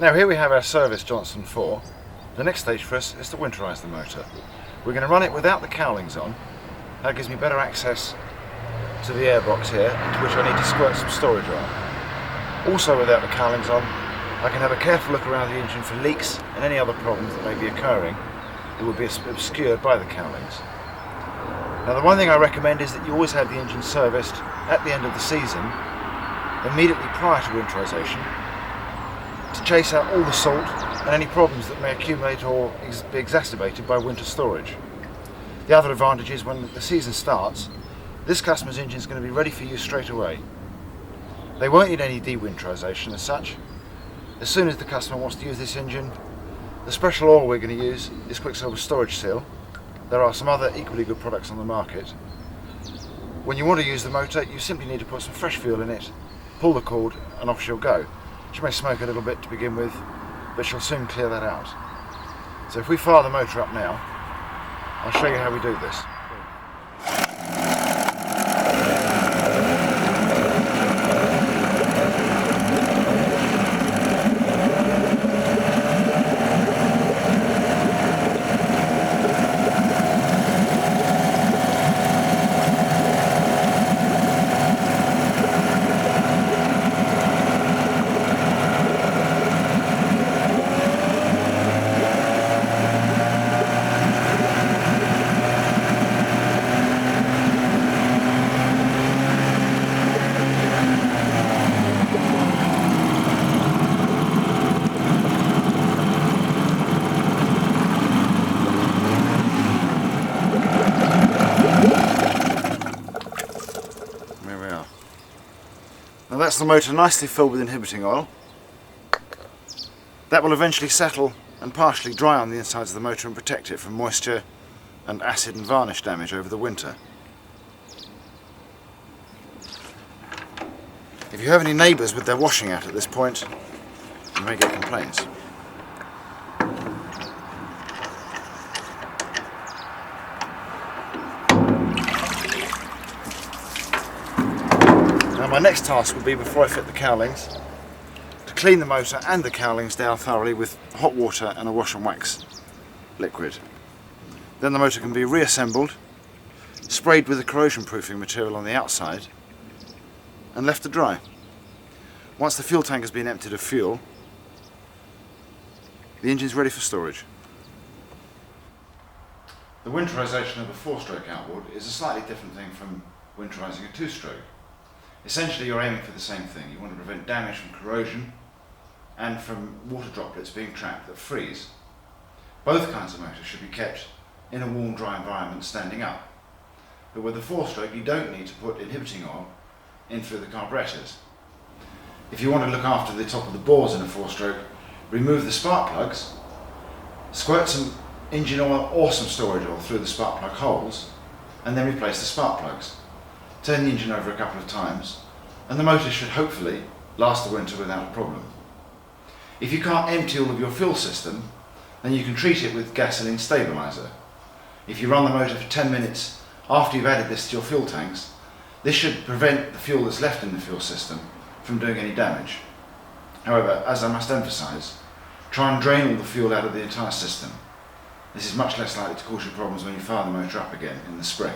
Now here we have our service Johnson 4. The next stage for us is to winterise the motor. We're going to run it without the cowlings on. That gives me better access to the airbox here, into which I need to squirt some storage on. Also without the cowlings on, I can have a careful look around the engine for leaks and any other problems that may be occurring that would be obscured by the cowlings. Now the one thing I recommend is that you always have the engine serviced at the end of the season, immediately prior to winterisation, to chase out all the salt and any problems that may accumulate or be exacerbated by winter storage. The other advantage is when the season starts, this customer's engine is going to be ready for use straight away. They won't need any de-winterisation as such. As soon as the customer wants to use this engine, the special oil we're going to use is Quicksilver Storage Seal. There are some other equally good products on the market. When you want to use the motor, you simply need to put some fresh fuel in it, pull the cord and off she'll go. She may smoke a little bit to begin with, but she'll soon clear that out. So if we fire the motor up now, I'll show you how we do this. Now that's the motor nicely filled with inhibiting oil. That will eventually settle and partially dry on the insides of the motor and protect it from moisture and acid and varnish damage over the winter. If you have any neighbours with their washing out at this point, you may get complaints. Now my next task will be, before I fit the cowlings, to clean the motor and the cowlings down thoroughly with hot water and a wash and wax liquid. Then the motor can be reassembled, sprayed with a corrosion proofing material on the outside and left to dry. Once the fuel tank has been emptied of fuel, the engine is ready for storage. The winterisation of a 4-stroke outboard is a slightly different thing from winterising a 2-stroke. Essentially you're aiming for the same thing. You want to prevent damage from corrosion and from water droplets being trapped that freeze. Both kinds of motors should be kept in a warm, dry environment standing up. But with a 4-stroke you don't need to put inhibiting oil in through the carburetors. If you want to look after the top of the bores in a 4-stroke, remove the spark plugs, squirt some engine oil or some storage oil through the spark plug holes, and then replace the spark plugs. Turn the engine over a couple of times, and the motor should hopefully last the winter without a problem. If you can't empty all of your fuel system, then you can treat it with gasoline stabiliser. If you run the motor for 10 minutes after you've added this to your fuel tanks, this should prevent the fuel that's left in the fuel system from doing any damage. However, as I must emphasise, try and drain all the fuel out of the entire system. This is much less likely to cause you problems when you fire the motor up again in the spring.